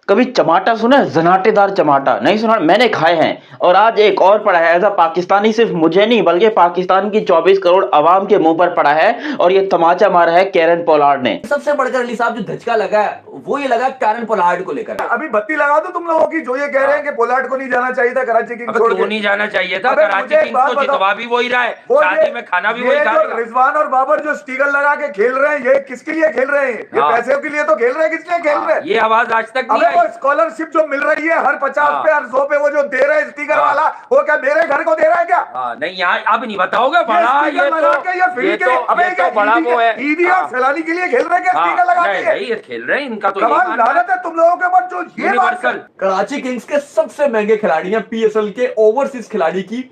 कभी चमाटा सुना है? जनाटेदार चमाटा नहीं सुना? मैंने खाए हैं। और आज एक और पड़ा है, एज अ पाकिस्तानी सिर्फ मुझे नहीं बल्कि पाकिस्तान की 24 करोड़ आवाम के मुंह पर पड़ा है, और ये तमाचा मारा है कैरन पोलार्ड ने। सबसे बढ़कर अली साहब जो धचका लगा है वो ये लगा कैरन पोलार्ड को लेकर। अभी बत्ती लगा दो तुम लोगों की जो ये कह रहे हैं कि पोलार्ड को नहीं जाना चाहिए था कराची किंग्स छोड़ के। क्यों नहीं जाना चाहिए था? अबे कराची मुझे एक किंग्स बात को बताओ, जितवा भी वही रहा है, वो शादी में खाना भी वही ये खाएगा। जो रिजवान और बाबर जो स्टिकर लगा के खेल रहे हैं, ये किसके लिए खेल रहे हैं? ये हाँ। पैसे के लिए तो खेल रहे हैं, किस लिए खेल रहे हैं? ये आवाज आज तक नहीं अबे वो आई। स्कॉलरशिप जो मिल रही है हर 50 हाँ। पे हर 100 पे वो जो दे रहे हैं स्टिकर हाँ। वाला, वो क्या मेरे घर को दे रहा है क्या? नहीं यहाँ अब नहीं बताओगे बड़ा, स्टिकर लगा के ये फ्री के अबे ये तो बड़ा वो है। ईदी और सैलानी के लिए खेल रहे हैं क्या स्टिकर लगा के? नहीं ये खेल रहे हैं, इनका तो यही कमाल मानना लानत है तुम लोगों के ऊपर जो ये बात यूनिवर्सल। कराची किंग्स के सबसे महंगे खिलाड़ी हैं पीएसएल के ओवरसीज खिलाड़ी की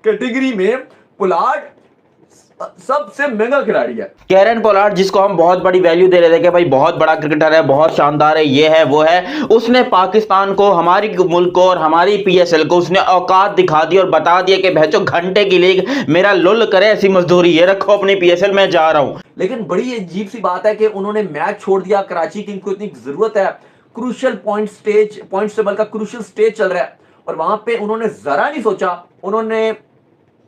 कैटेगरी में पोलार्ड सबसे महंगा खिलाड़ी है। कैरन पोलार्ड, जिसको हम बहुत बड़ी वैल्यू दे रहे थे कि भाई बहुत बड़ा क्रिकेटर है, बहुत शानदार है, ये है वो है, उसने पाकिस्तान को, हमारी मुल्क को और हमारी पीएसएल को उसने औकात दिखा दी और बता दिया कि भैंचो घंटे की लीग मेरा लुल करे ऐसी मजदूरी, ये रखो अपनी पीएसएल में जा रहा हूं। लेकिन बड़ी अजीब सी बात है कि उन्होंने मैच छोड़ दिया। कराची किंग्स को इतनी जरूरत है, क्रूशियल पॉइंट टेबल का क्रूशियल स्टेज चल रहा है और वहां पे उन्होंने जरा नहीं सोचा। उन्होंने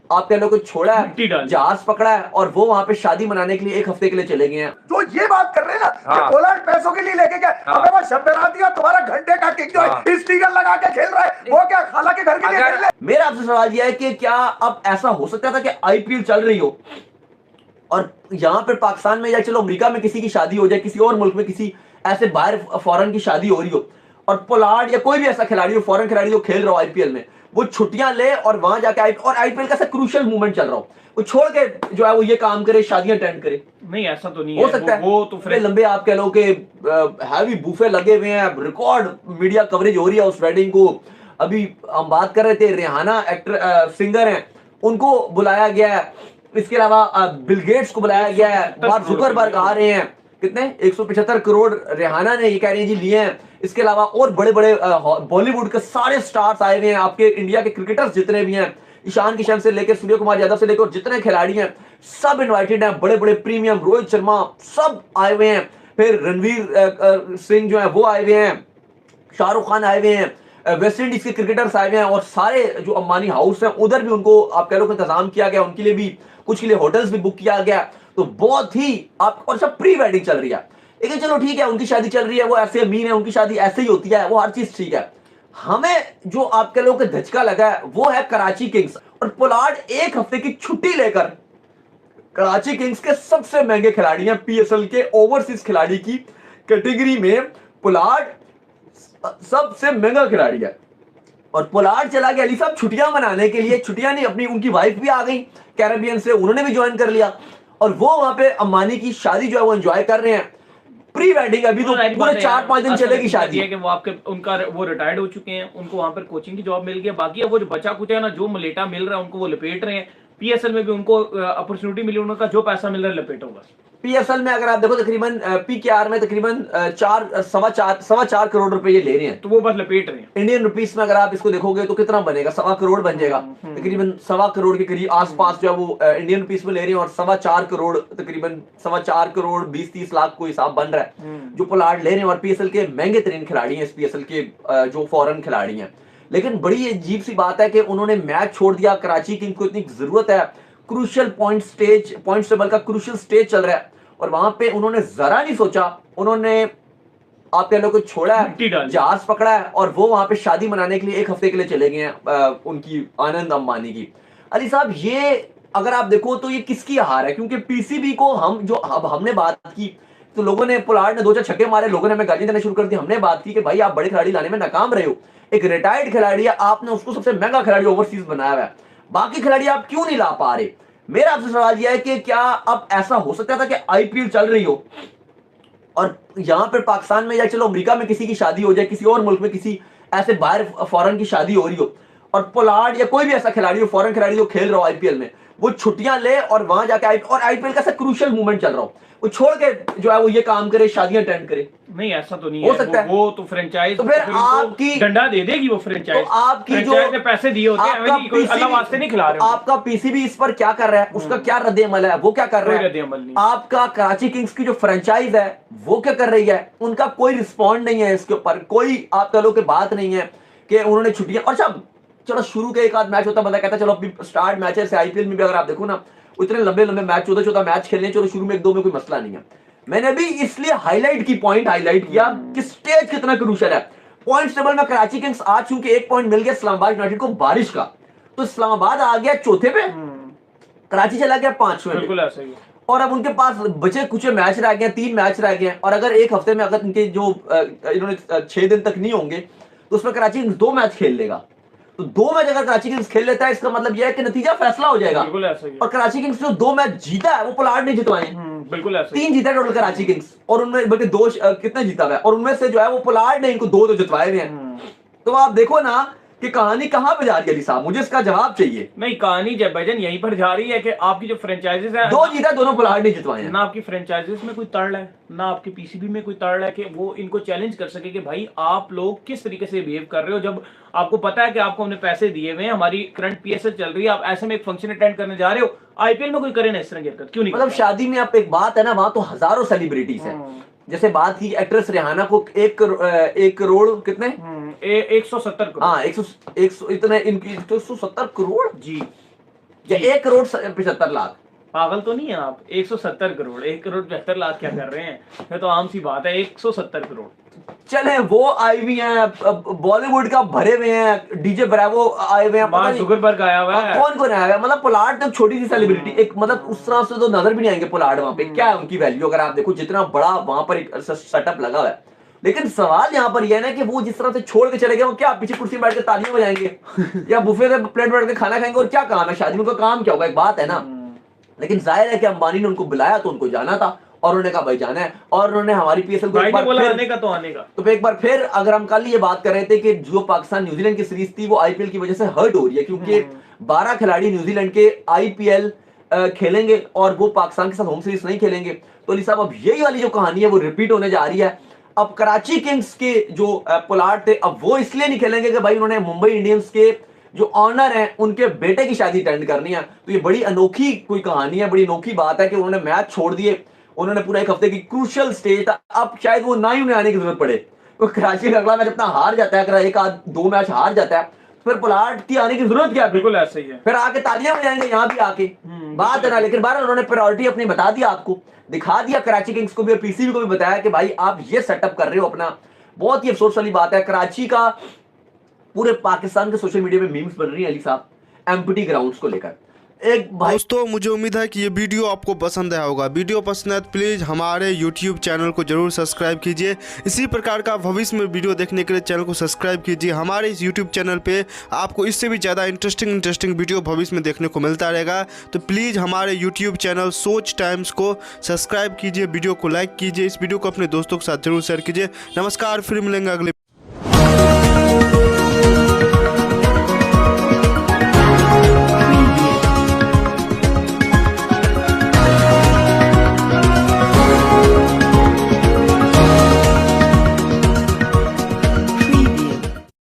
आप कह लो कि छोड़ा है, जहाज पकड़ा है और वो वहां पे शादी मनाने के लिए 1 हफ्ते के लिए चले गए हैं। तो ये बात कर रहे हैं ना कि पोलार्ड पैसों के लिए लेके गए। अबे वो शब्बराती और तुम्हारा घंटे का किंग जो है स्टिकर लगा के खेल रहा है, वो क्या खाला के घर के लिए खेल रहे? मेरा आपसे सवाल यह है कि क्या अब ऐसा हो सकता था कि आईपीएल चल रही हो और यहां पर पाकिस्तान में या चलो अमेरिका में किसी की शादी हो जाए, किसी और मुल्क में किसी ऐसे बाहर फॉरेन की शादी हो रही हो और पोलार्ड या कोई भी ऐसा खिलाड़ी हो, फॉरेन खिलाड़ी हो, खेल रहा हो आईपीएल में, वो छुट्टियां ले और वहां जाके आईपीएल का ऐसा क्रूशियल मूवमेंट चल रहा हो, वो छोड़ के जो है वो ये काम करे, शादियां अटेंड करे। नहीं ऐसा तो नहीं हो है, सकता है वो तो फिर लंबे आप कह लो कि हैवी बूफे लगे हुए हैं, रिकॉर्ड मीडिया कवरेज हो रही है उस वेडिंग को। अभी हम बात कर रहे थे रिहाना एक्टर सिंगर हैं, उनको बुलाया गया है। इसके अलावा बिल गेट्स को बुलाया गया है, मार्क जुकरबर्ग आ रहे हैं। कितने 175 करोड़ रिहाना ने ये कह रही है जी लिए हैं। इसके अलावा और बड़े बड़े बॉलीवुड के सारे स्टार्स आए हुए हैं, आपके इंडिया के क्रिकेटर्स जितने भी हैं, ईशान किशन से लेकर सूर्य कुमार यादव से लेकर जितने खिलाड़ी हैं सब इनवाइटेड हैं। बड़े बड़े प्रीमियम, रोहित शर्मा सब आए हुए हैं। फिर रणवीर सिंह जो है वो आए हुए हैं, शाहरुख खान आए हुए हैं, वेस्ट इंडीज के क्रिकेटर्स आए हुए हैं और सारे जो अंबानी हाउस हैं उधर भी उनको आप कह लो इंतजाम किया गया, उनके लिए भी कुछ के लिए होटल्स भी बुक किया गया। तो बहुत ही आप और सब प्री वेडिंग चल रही है। लेकिन चलो ठीक है, उनकी शादी चल रही है, वो ऐसे अमीन है, उनकी शादी ऐसे ही होती है, वो हर चीज ठीक है। हमें जो आप कह लो कि धचका लगा है वो है कराची किंग्स और पोलार्ड 1 हफ्ते की छुट्टी लेकर कराची किंग्स के सबसे महंगे खिलाड़ी हैं पीएसएल के ओवरसीज खिलाड़ी की कैटेगरी में। पोलार्ड सबसे महंगा खिलाड़ी है और पोलार्ड चला गया अली साहब छुट्टियां मनाने के लिए। छुट्टियां नहीं, अपनी उनकी वाइफ भी आ गई कैरेबियन से, उन्होंने भी ज्वाइन कर लिया और वो वहां पे अंबानी की शादी जो है वो एंजॉय कर रहे हैं। प्री वेडिंग अभी तो पूरे 4-5 दिन चलेगी शादी है कि वो आपके उनका वो रिटायर्ड हो चुके हैं, उनको वहां पर कोचिंग की जॉब मिल गई। बाकी अब वो जो बचा कुचा है ना, जो मलेटा मिल रहा है उनको वो लपेट रहे हैं। पीएसएल में भी उनको अपॉर्चुनिटी मिली, उनका जो पैसा मिल रहा है लपेटो बस। पीएसएल में अगर आप देखो तकरीबन पीकेआर में तकरीबन 4.25 करोड़ रुपए ये ले रहे हैं, तो वो बस लपेट रहे हैं। इंडियन रुपीस में अगर आप इसको देखोगे तो कितना बनेगा, 1.25 करोड़ बन जाएगा। तकरीबन 1.25 करोड़ के करीब आसपास जो है वो इंडियन रुपीस में ले रहे हैं और 4.25 करोड़ तकरीबन 4.25 करोड़ 20-30 लाख को हिसाब बन रहा है जो पोलार्ड ले रहे हैं। और पीएसएल के महंगे तरीन खिलाड़ी हैं इस पीएसएल के जो फॉरेन खिलाड़ी हैं। लेकिन बड़ी अजीब सी बात है कि उन्होंने मैच छोड़ दिया। कराची किंग्स को इतनी जरूरत है, क्रूशियल पॉइंट टेबल का क्रूशियल स्टेज चल रहा है और वहां पे उन्होंने जरा नहीं सोचा। उन्होंने आप कह लो कि छोड़ा है, जहाज पकड़ा है और वो वहां पे शादी मनाने के लिए 1 हफ्ते के लिए चले गए हैं उनकी आनंद अंबानी की। अली साहब ये अगर आप देखो तो ये किसकी हार है? क्योंकि पीसीबी को हम जो अब हमने बात की तो लोगों ने, पोलार्ड ने 2-4 छक्के मारे, लोगों ने हमें गाली देना शुरू कर दी। हमने बात की कि भाई आप बड़े खिलाड़ी लाने में नाकाम रहे हो, एक रिटायर्ड खिलाड़ी है, आपने उसको सबसे महंगा खिलाड़ी ओवरसीज बनाया हुआ है, बाकी खिलाड़ी आप क्यों नहीं ला पा रहे? मेरा आपसे सवाल यह है कि क्या अब ऐसा हो सकता था कि आईपीएल चल रही हो और यहां पर पाकिस्तान में या चलो अमेरिका में किसी की शादी हो जाए, किसी और मुल्क में किसी ऐसे बाहर फॉरेन की शादी हो रही हो और पोलार्ड या कोई भी ऐसा खिलाड़ी हो, फॉरेन खिलाड़ी हो, खेल रहा हो आईपीएल में, वो छुट्टियां ले और वहां जाके आईपीएल का ऐसा क्रूशियल मूवमेंट चल रहा हो, वो छोड़ के जो है वो ये काम करे, शादियां अटेंड करे। नहीं ऐसा तो नहीं हो है, सकता है। वो तो फ्रेंचाइज तो फिर आपकी डंडा दे देगी वो फ्रेंचाइज। तो आपकी जो ने पैसे दिए होते हैं, आपका कोई अल्लाह वास्ते नहीं खिला रहे होते। आपका पीसीबी इस पर क्या कर रहा है, उसका क्या रद्द अमल है, वो क्या कर रहा कोई है? रद्द अमल नहीं। आपका कराची किंग्स की जो फ्रेंचाइज है वो क्या कर रही है? उनका कोई रिस्पॉन्ड नहीं है इसके ऊपर, कोई आप कह लो कि बात नहीं है कि उन्होंने छुट्टियां। और अच्छा चलो शुरू के एक आध मैच होता, बंदा कहता चलो अपनी स्टार्ट मैचेस से आईपीएल में भी अगर आप देखो ना, इतने लंबे लंबे मैच 14 मैच खेलने, चलो शुरू में एक दो में कोई मसला नहीं है। मैंने भी इसलिए पॉइंट हाईलाइट किया कि स्टेज कितना क्रूशियल है। पॉइंट्स टेबल में कराची किंग्स आज चूंकि 1 पॉइंट मिल गया इस्लामाबाद यूनाइटेड को बारिश का, तो इस्लामाबाद आ गया चौथे पे, कराची चला गया 5वें पे। बिल्कुल ऐसा ही है। और अब उनके पास बचे कुछ मैच रह गए, 3 मैच रह गए, और अगर एक हफ्ते में अगर इनके जो इन्होंने 6 दिन तक नहीं होंगे तो उसमें कराची किंग्स 2 मैच खेल लेगा। तो 2 मैच अगर कराची किंग्स खेल लेता है, इसका मतलब यह है कि नतीजा फैसला हो जाएगा। बिल्कुल ऐसा ही है। और कराची किंग्स जो 2 मैच जीता है वो पोलार्ड ने जितवाए, बिल्कुल ऐसा ही है। 3 जीता है टोटल कराची किंग्स, और उनमें बल्कि 2 कितने जीता हुआ है, और उनमें से जो है वो पोलार्ड ने इनको 2 जितवाए हुए हैं। तो आप देखो ना कि कहानी कहां पे जा रही है अली साहब, मुझे इसका जवाब चाहिए। नहीं, कहानी जब भाईजान यहीं पर जा रही है कि आपकी जो फ्रेंचाइजीज है, 2 जीता, दोनों पोलार्ड ने जितवाए हैं। ना आपकी फ्रेंचाइजीज में कोई तड़ है, ना आपकी पीसीबी में कोई तड़ है कि वो इनको चैलेंज कर सके कि भाई आप लोग किस तरीके से बिहेव कर रहे हो, जब आपको पता है कि आपको हमने पैसे दिए हुए हैं, हमारी करंट पीएसएल चल रही है, आप ऐसे में एक फंक्शन अटेंड करने जा रहे हो, आईपीएल में कोई करे ना इस तरह की हरकत, क्यों नहीं मतलब करता? शादी में आप एक बात है ना, वहां तो हजारों सेलिब्रिटीज हैं। जैसे बात की एक्ट्रेस रिहाना को 1 करोड़ कितने 170 करोड़। हाँ 100 इतने इनकी 170 करोड़ जी, या 1 करोड़ 75 लाख। पागल तो नहीं है आप? 170 करोड़, 1 करोड़ 75 लाख क्या कर रहे हैं? ये तो आम सी बात है, 170 करोड़। चले वो आई हुई हैं, बॉलीवुड का भरे हुए हैं, डीजे ब्रावो आए हुए हैं, पता मार्क नहीं जुकरबर्ग आया हुआ है। कौन कौन आया हुआ है। मतलब पोलार्ड तो छोटी सी सेलिब्रिटी, एक मतलब उस तरह से तो नजर भी नहीं आएंगे पोलार्ड वहां पे। क्या है उनकी वैल्यू अगर आप देखो, जितना बड़ा वहां पर एक सेटअप लगा हुआ है। लेकिन सवाल यहाँ पर यह है ना कि वो जिस तरह से छोड़ के चले गए, वो क्या पीछे कुर्सी में बैठ के तालियां बजाएंगे या बुफे पे प्लेट बैठ के खाना खाएंगे, और क्या काम है शादी में, उनका काम क्या होगा, एक बात है ना। लेकिन जाहिर है कि अंबानी ने उनको बुलाया तो उनको जाना था, और उन्होंने कहा भाई जाना है, और उन्होंने हमारी पीएसएल को भाई एक ने बार बोला फिर आने का तो आने का। तो एक बार फिर अगर हम कल ये बात कर रहे थे कि जो पाकिस्तान न्यूजीलैंड की सीरीज थी वो आईपीएल की वजह से हर्ट हो रही है, क्योंकि 12 खिलाड़ी न्यूजीलैंड के आईपीएल खेलेंगे और वो पाकिस्तान के साथ होम सीरीज नहीं खेलेंगे। तो अली साहब अब यही वाली जो कहानी है वो रिपीट होने जा रही है। अब कराची किंग्स के जो पोलार्ड थे, अब वो इसलिए नहीं खेलेंगे कि भाई उन्होंने मुंबई इंडियंस के जो ऑनर हैं उनके बेटे की शादी अटेंड करनी है। तो ये बड़ी अनोखी कोई कहानी है, बड़ी अनोखी बात है कि उन्होंने मैच छोड़ दिए, उन्होंने पूरा 1 हफ्ते की क्रूशियल स्टेज था, अब शायद वो ना ही उन्हें आने की जरूरत पड़े। तो कराची का अगला मैच अपना हार जाता है, अगर 1 आध 2 मैच हार जाता है, फिर पोलार्ड की आने की जरूरत क्या है? बिल्कुल ऐसा ही है। फिर आके तालियां बजाएंगे यहाँ भी आके, बात है ना। लेकिन बार उन्होंने प्रायोरिटी अपनी बता दिया, आपको दिखा दिया, कराची किंग्स को भी और पीसीबी को भी बताया कि भाई आप ये सेटअप कर रहे हो अपना। बहुत ही अफसोस वाली बात है, कराची का पूरे पाकिस्तान के सोशल मीडिया में मीम्स बन रही है अली साहब एम्प्टी ग्राउंड्स को लेकर। एक भाई दोस्तों, मुझे उम्मीद है कि ये वीडियो आपको पसंद आया होगा। वीडियो पसंद है तो प्लीज़ हमारे YouTube चैनल को जरूर सब्सक्राइब कीजिए। इसी प्रकार का भविष्य में वीडियो देखने के लिए चैनल को सब्सक्राइब कीजिए। हमारे इस YouTube चैनल पे आपको इससे भी ज़्यादा इंटरेस्टिंग वीडियो भविष्य में देखने को मिलता रहेगा। तो प्लीज़ हमारे YouTube चैनल सोच टाइम्स को सब्सक्राइब कीजिए, वीडियो को लाइक कीजिए, इस वीडियो को अपने दोस्तों के साथ जरूर शेयर कीजिए। नमस्कार, फिर मिलेंगे अगले